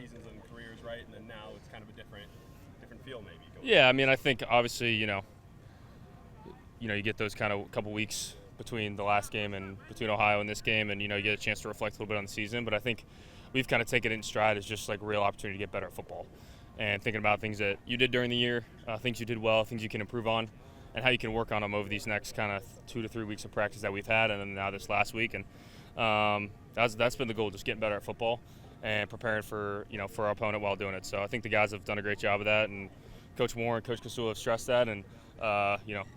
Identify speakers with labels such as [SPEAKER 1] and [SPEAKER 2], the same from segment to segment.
[SPEAKER 1] seasons and careers, right? And then now it's kind of a different feel, maybe.
[SPEAKER 2] Yeah, I mean, I think obviously, you get those kind of couple weeks between the last game and between Ohio and this game, and you get a chance to reflect a little bit on the season. But I think we've kind of taken it in stride as just like a real opportunity to get better at football, and thinking about things that you did during the year, things you did well, things you can improve on, and how you can work on them over these next kind of 2 to 3 weeks of practice that we've had, and then now this last week. And that's been the goal, just getting better at football and preparing for our opponent while doing it. So I think the guys have done a great job of that, and Coach Moore and Coach Kasula have stressed that, and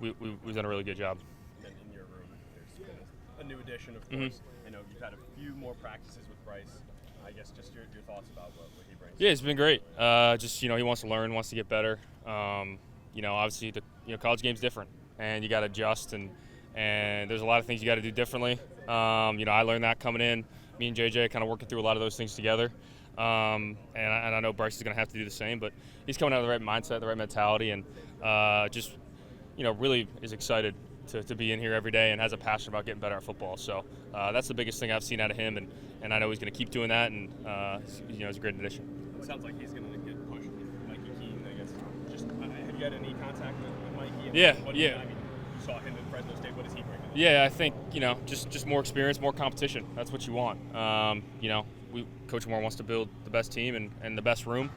[SPEAKER 2] we've done a really good job.
[SPEAKER 1] And in your room, there's been a new addition, of course. I know you've had a few more practices with Bryce. I guess just your thoughts about what he brings.
[SPEAKER 2] Yeah, it's been great. He wants to learn, wants to get better. Obviously the college game's different, and you got to adjust, and there's a lot of things you got to do differently. I learned that coming in. Me and JJ kind of working through a lot of those things together. And I know Bryce is going to have to do the same, but he's coming out of the right mindset, the right mentality, and really is excited to be in here every day and has a passion about getting better at football. So that's the biggest thing I've seen out of him, and I know he's going to keep doing that, and it's a great addition.
[SPEAKER 1] It sounds like he's going to get pushed with Mikey Keene, I guess. Have you had any contact with Mikey?
[SPEAKER 2] Yeah.
[SPEAKER 1] You saw him in Fresno State. What does he bring?
[SPEAKER 2] Yeah, I think just more experience, more competition. That's what you want. Coach Moore wants to build the best team and the best room,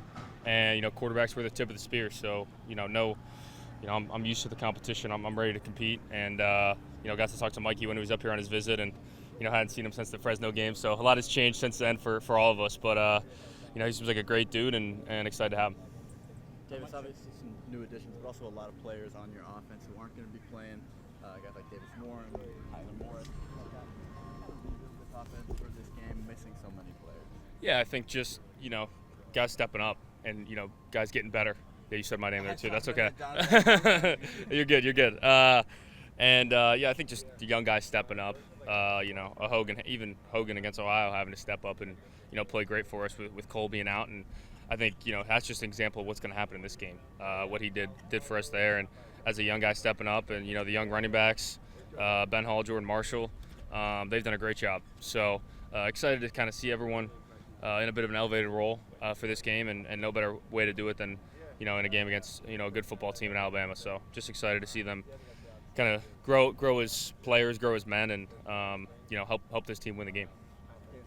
[SPEAKER 2] and quarterbacks were the tip of the spear. So I'm used to the competition. I'm ready to compete, and got to talk to Mikey when he was up here on his visit, and hadn't seen him since the Fresno game. So a lot has changed since then for all of us. But he seems like a great dude, and excited to have him.
[SPEAKER 3] Davis, obviously some new additions, but also a lot of players on your offense who aren't going to be playing. Guys like Davis Moore and Tyler Morris. This offense for this game, missing so many players.
[SPEAKER 2] Yeah, I think just guys stepping up and guys getting better. Yeah, you said my name there too. That's okay. You're good. I think just the young guys stepping up. Even Hogan against Ohio having to step up and play great for us with Cole being out, and I think that's just an example of what's going to happen in this game. What he did for us there, and as a young guy stepping up, and the young running backs, Ben Hall, Jordan Marshall, they've done a great job. So excited to kind of see everyone in a bit of an elevated role for this game, and no better way to do it than in a game against a good football team in Alabama. So just excited to see them kind of grow as players, grow as men, and help this team win the game.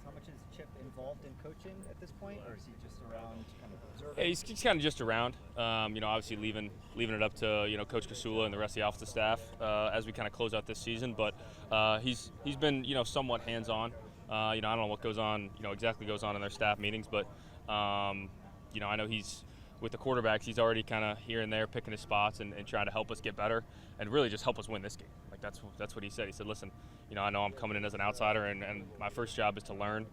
[SPEAKER 4] How much is Chip involved in coaching at this point, or is he just around kind of observing?
[SPEAKER 2] Yeah, he's kind of just around. Obviously leaving it up to Coach Kasula and the rest of the offensive staff as we kind of close out this season. But he's been somewhat hands-on. I don't know what goes on exactly goes on in their staff meetings, but I know he's with the quarterbacks. He's already kind of here and there picking his spots and trying to help us get better and really just help us win this game. Like that's what he said. He said, listen, I know I'm coming in as an outsider, and my first job is to learn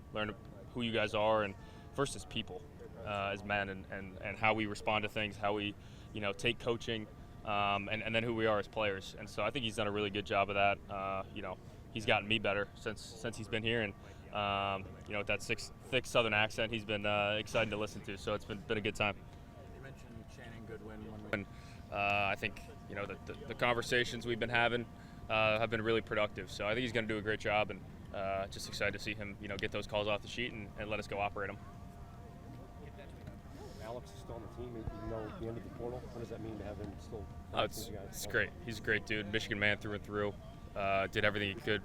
[SPEAKER 2] who you guys are, and first as people, as men, and how we respond to things, how we take coaching, and then who we are as players. And so I think he's done a really good job of that. He's gotten me better since he's been here, and with that thick Southern accent, he's been exciting to listen to. So it's been a good time.
[SPEAKER 3] You mentioned Shannon Goodwin.
[SPEAKER 2] And I think the conversations we've been having have been really productive. So I think he's going to do a great job, and just excited to see him get those calls off the sheet and let us go operate them.
[SPEAKER 5] Alex is still on the team, even though at the end of the portal. What does that mean to have him still?
[SPEAKER 2] It's great. He's a great dude, Michigan man through and through. Did everything he could,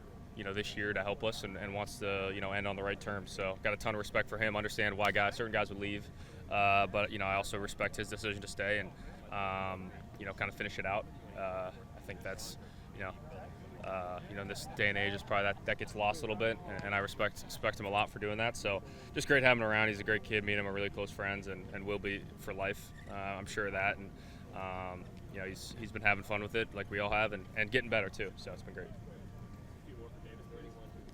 [SPEAKER 2] this year to help us, and wants to, end on the right terms. So got a ton of respect for him. Understand why certain guys would leave, but I also respect his decision to stay and kind of finish it out. I think that's in this day and age, is probably that gets lost a little bit, and I respect him a lot for doing that. So just great having him around. He's a great kid. Me and him are really close friends, and will be for life. I'm sure of that, and he's been having fun with it like we all have, and getting better too. So it's been great.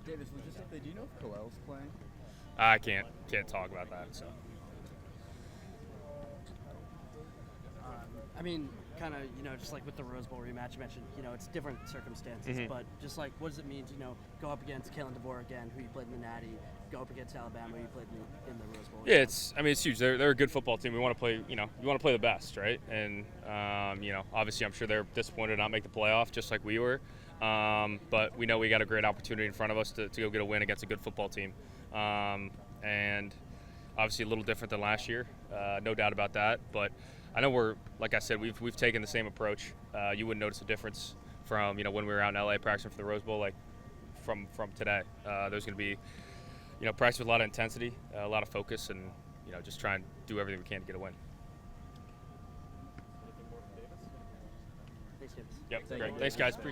[SPEAKER 3] Davis, logistically, do you know if Coel's playing?
[SPEAKER 2] I can't talk about that. So.
[SPEAKER 6] Kind of, just like with the Rose Bowl rematch, you mentioned, it's different circumstances, but just like, what does it mean to, go up against Kalen DeVore again, who you played in the Natty, go up against Alabama, who you played in the Rose Bowl?
[SPEAKER 2] Yeah, it's huge. They're a good football team. We want to play, we want to play the best, right? And, obviously I'm sure they're disappointed to not make the playoff, just like we were. But we know we got a great opportunity in front of us to go get a win against a good football team. And obviously a little different than last year, no doubt about that. But I know like I said, we've taken the same approach. You wouldn't notice a difference from when we were out in LA practicing for the Rose Bowl, like from today. There's going to be practice with a lot of intensity, a lot of focus, and just try and do everything we can to get a win.
[SPEAKER 6] Thanks, Davis.
[SPEAKER 2] Yep, great. Thanks, guys. Appreciate it.